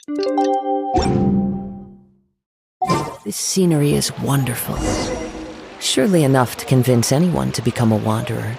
This scenery is wonderful. Surely enough to convince anyone to become a wanderer.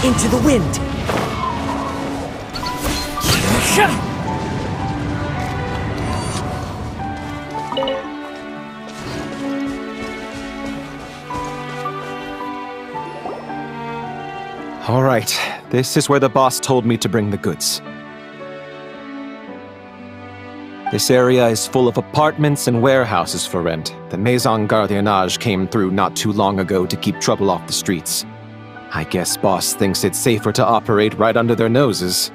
Into the wind! All right, this is where the boss told me to bring the goods. This area is full of apartments and warehouses for rent. The Maison Gardiennage came through not too long ago to keep trouble off the streets. I guess boss thinks it's safer to operate right under their noses.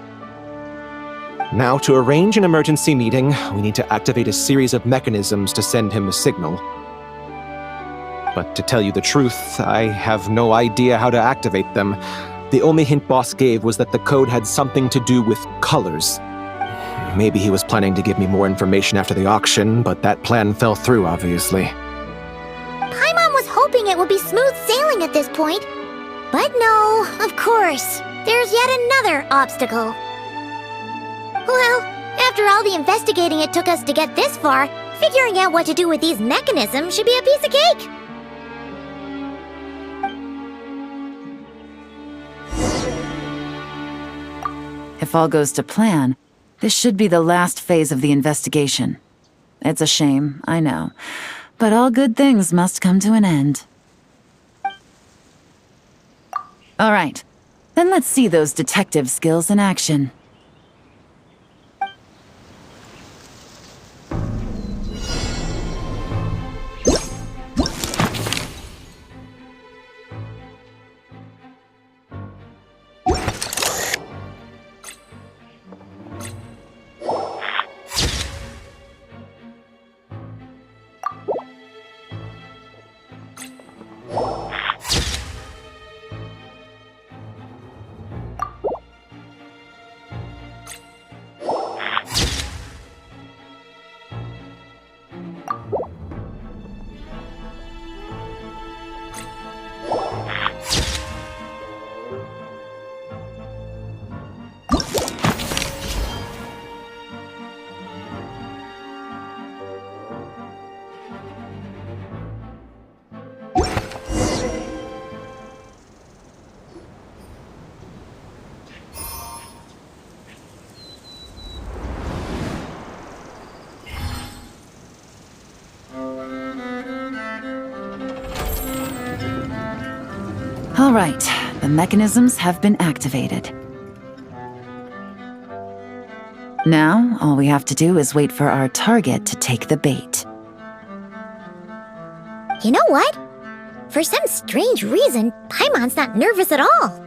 Now, to arrange an emergency meeting, we need to activate a series of mechanisms to send him a signal. But to tell you the truth, I have no idea how to activate them. The only hint boss gave was that the code had something to do with colors. Maybe he was planning to give me more information after the auction, but that plan fell through, obviously. Paimon was hoping it would be smooth sailing at this point. But no, of course. There's yet another obstacle. Well, after all the investigating it took us to get this far, figuring out what to do with these mechanisms should be a piece of cake. If all goes to plan, this should be the last phase of the investigation. It's a shame, I know, but all good things must come to an end. All right, then let's see those detective skills in action. All right, the mechanisms have been activated. Now, all we have to do is wait for our target to take the bait. You know what? For some strange reason, Paimon's not nervous at all.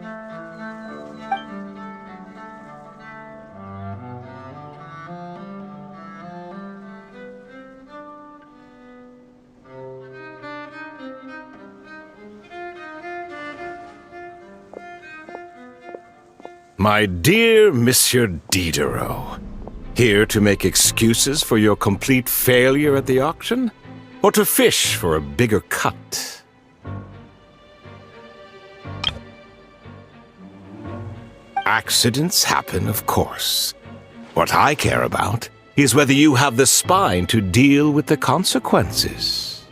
My dear Monsieur Diderot, here to make excuses for your complete failure at the auction? Or to fish for a bigger cut? Accidents happen, of course. What I care about is whether you have the spine to deal with the consequences.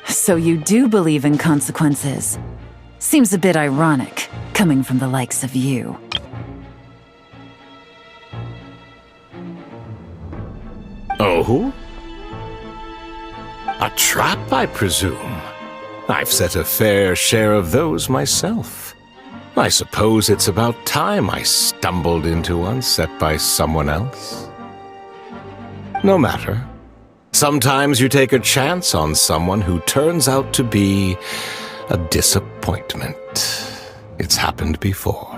So you do believe in consequences. Seems a bit ironic, coming from the likes of you. Oh? A trap, I presume. I've set a fair share of those myself. I suppose it's about time I stumbled into one set by someone else. No matter. Sometimes you take a chance on someone who turns out to be a disappointment. It's happened before.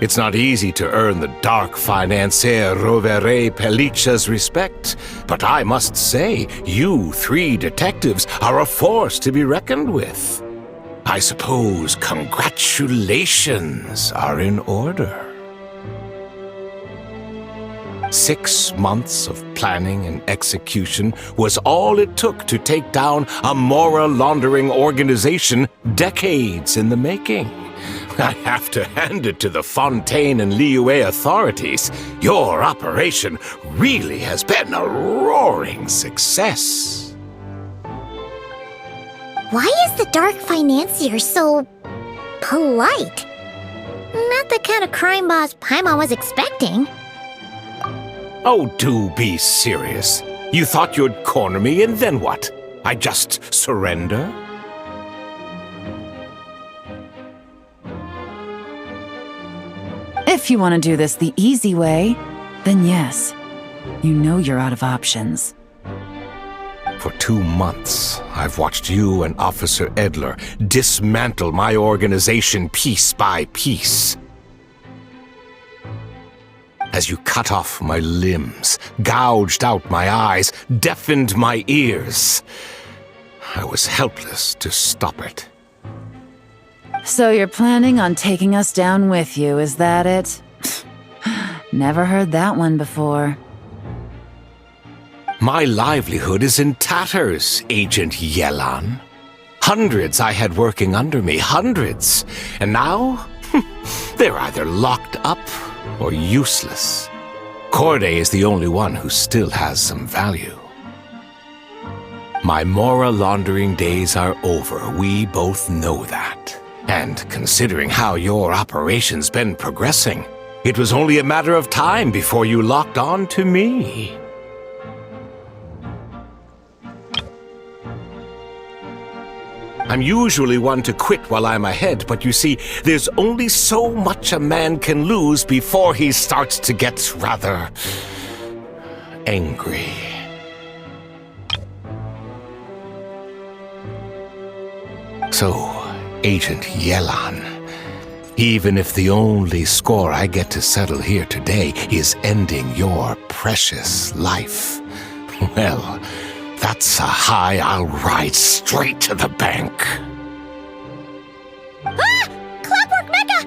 It's not easy to earn the dark financier Rovere Pelliccia's respect, but I must say, you three detectives are a force to be reckoned with. I suppose congratulations are in order. 6 months of planning and execution was all it took to take down a Mora laundering organization decades in the making. I have to hand it to the Fontaine and Liyue authorities. Your operation really has been a roaring success. Why is the Dark Financier so polite? Not the kind of crime boss Paimon was expecting. Oh, do be serious. You thought you'd corner me, and then what? I just surrender? If you want to do this the easy way, then yes. You know you're out of options. For 2 months, I've watched you and Officer Edler dismantle my organization piece by piece. As you cut off my limbs, gouged out my eyes, deafened my ears, I was helpless to stop it. So you're planning on taking us down with you, is that it? Never heard that one before. My livelihood is in tatters, Agent Yelan. Hundreds I had working under me, hundreds. And now, they're either locked up or useless. Corday is the only one who still has some value. My Mora laundering days are over, we both know that. And considering how your operation's been progressing, it was only a matter of time before you locked on to me. I'm usually one to quit while I'm ahead, but you see, there's only so much a man can lose before he starts to get rather angry. So, Agent Yelan, even if the only score I get to settle here today is ending your precious life, well, that's a high I'll ride straight to the bank. Ah! Clockwork Mecha!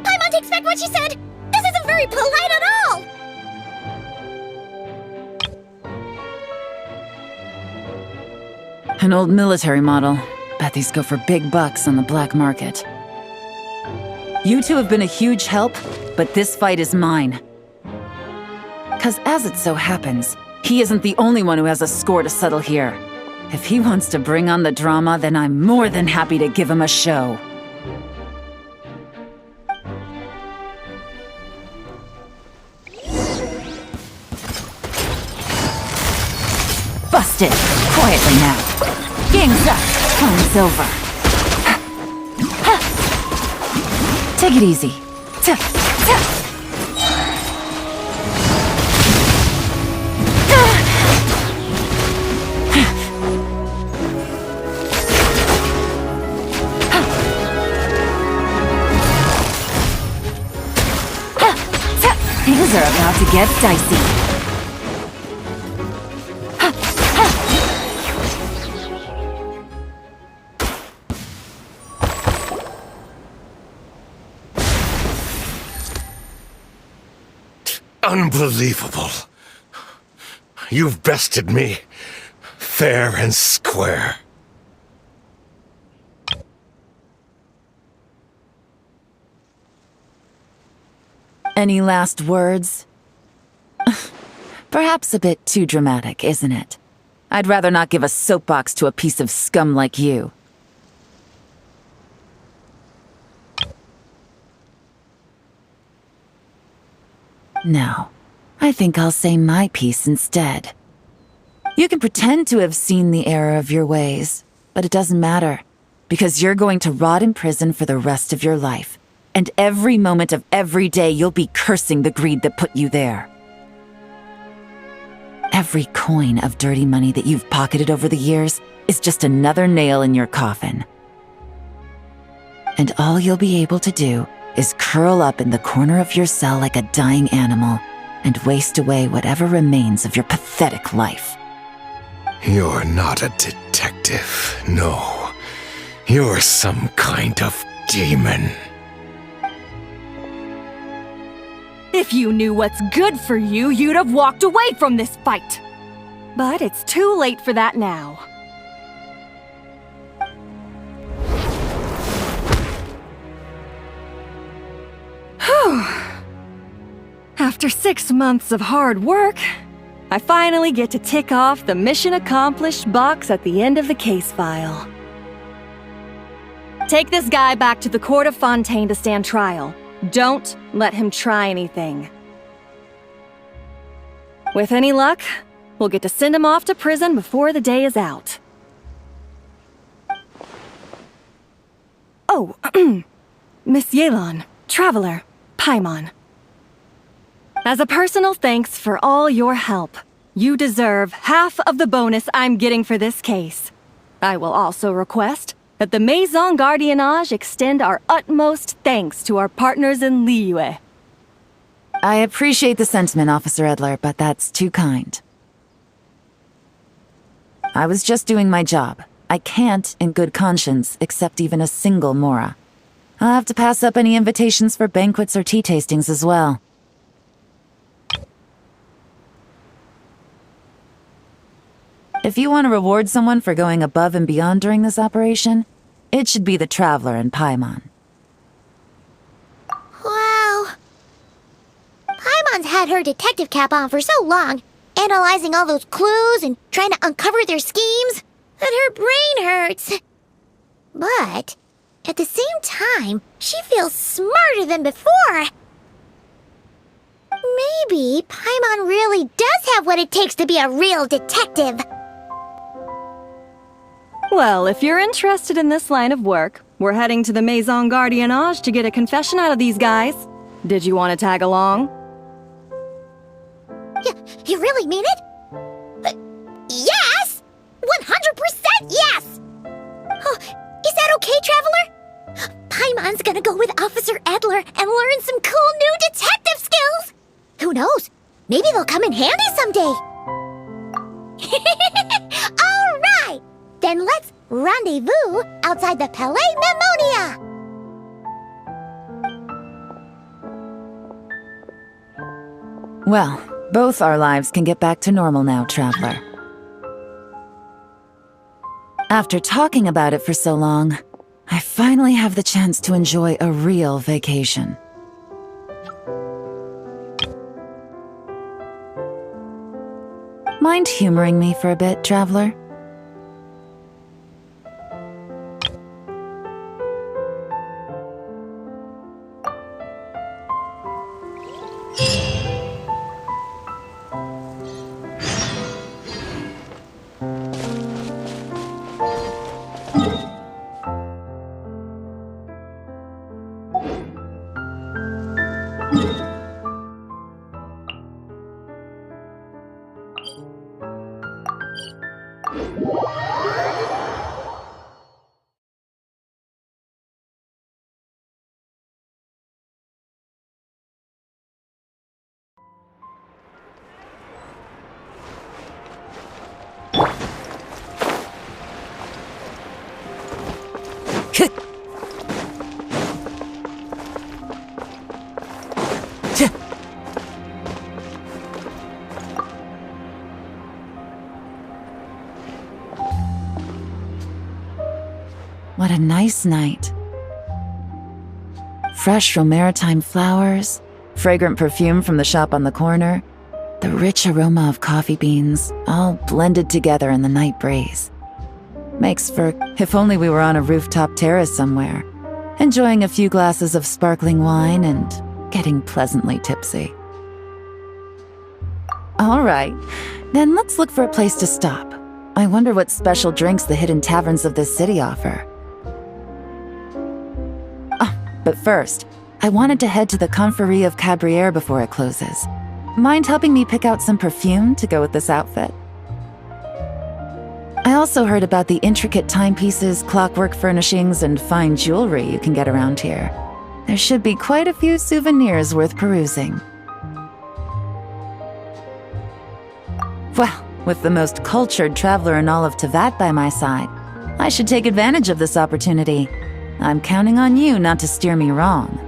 Paimon takes back what she said! This isn't very polite at all! An old military model. Bet these go for big bucks on the black market. You two have been a huge help, but this fight is mine. 'Cause as it so happens, he isn't the only one who has a score to settle here. If he wants to bring on the drama, then I'm more than happy to give him a show. Busted! Quietly now. Gang's up! Time's over. Take it easy. Things are about to get dicey. Unbelievable. You've bested me, fair and square. Any last words? Perhaps a bit too dramatic, isn't it? I'd rather not give a soapbox to a piece of scum like you. No, I think I'll say my piece instead. You can pretend to have seen the error of your ways, but it doesn't matter, because you're going to rot in prison for the rest of your life. And every moment of every day you'll be cursing the greed that put you there. Every coin of dirty money that you've pocketed over the years is just another nail in your coffin. And all you'll be able to do is curl up in the corner of your cell like a dying animal and waste away whatever remains of your pathetic life. You're not a detective, no. You're some kind of demon. If you knew what's good for you, you'd have walked away from this fight. But it's too late for that now. Whew. After 6 months of hard work, I finally get to tick off the mission accomplished box at the end of the case file. Take this guy back to the Court of Fontaine to stand trial. Don't let him try anything. With any luck, we'll get to send him off to prison before the day is out. Oh, Miss Yelan, Traveler, Paimon. As a personal thanks for all your help, you deserve half of the bonus I'm getting for this case. I will also request that the Maison Gardiennage extend our utmost thanks to our partners in Liyue. I appreciate the sentiment, Officer Edler, but that's too kind. I was just doing my job. I can't, in good conscience, accept even a single Mora. I'll have to pass up any invitations for banquets or tea tastings as well. If you want to reward someone for going above and beyond during this operation, it should be the Traveler and Paimon. Wow. Paimon's had her detective cap on for so long, analyzing all those clues and trying to uncover their schemes, that her brain hurts. But at the same time, she feels smarter than before. Maybe Paimon really does have what it takes to be a real detective. Well, if you're interested in this line of work, we're heading to the Maison Gardiennage to get a confession out of these guys. Did you want to tag along? You really mean it? Yes! 100% yes! Oh, is that okay, Traveler? Paimon's gonna go with Officer Edler and learn some cool new detective skills! Who knows? Maybe they'll come in handy someday! Alright! Then let's rendezvous outside the Palais Memonia! Well, both our lives can get back to normal now, Traveler. After talking about it for so long, I finally have the chance to enjoy a real vacation. Mind humoring me for a bit, Traveler? what a nice night. Fresh from maritime flowers, fragrant perfume from the shop on the corner, the rich aroma of coffee beans, all blended together in the night breeze. Makes for if only we were on a rooftop terrace somewhere, enjoying a few glasses of sparkling wine and getting pleasantly tipsy. All right, then let's look for a place to stop. I wonder what special drinks the hidden taverns of this city offer. But first, I wanted to head to the Confrérie of Cabrières before it closes. Mind helping me pick out some perfume to go with this outfit? I also heard about the intricate timepieces, clockwork furnishings, and fine jewelry you can get around here. There should be quite a few souvenirs worth perusing. Well, with the most cultured traveler in all of Teyvat by my side, I should take advantage of this opportunity. I'm counting on you not to steer me wrong.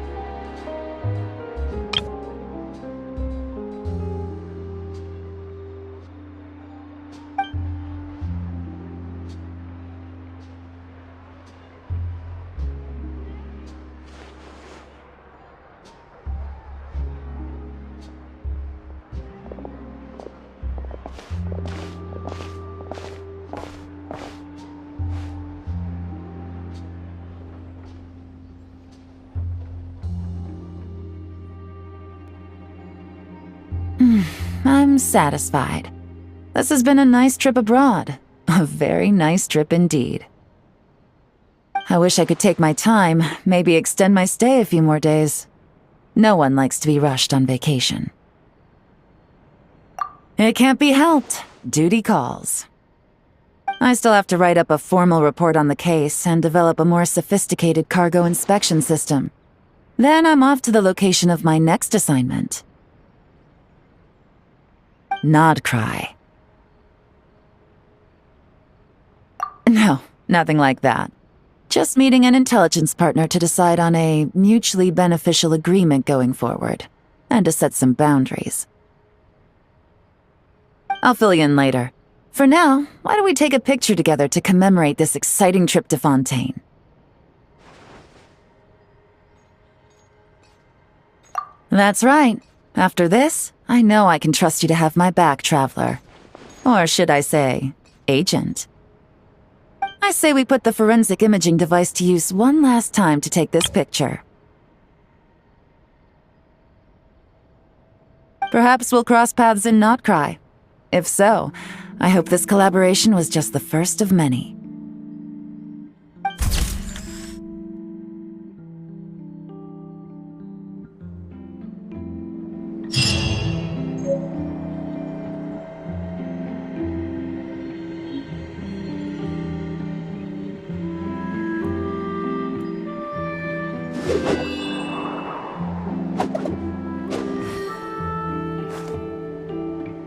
I'm satisfied. This has been a nice trip abroad. A very nice trip indeed. I wish I could take my time, maybe extend my stay a few more days. No one likes to be rushed on vacation. It can't be helped. Duty calls. I still have to write up a formal report on the case and develop a more sophisticated cargo inspection system. Then I'm off to the location of my next assignment. Nodcry. No, nothing like that. Just meeting an intelligence partner to decide on a mutually beneficial agreement going forward, and to set some boundaries. I'll fill you in later. For now, why don't we take a picture together to commemorate this exciting trip to Fontaine? That's right. After this, I know I can trust you to have my back, Traveler. Or should I say, Agent. I say we put the forensic imaging device to use one last time to take this picture. Perhaps we'll cross paths in Nodcry. If so, I hope this collaboration was just the first of many.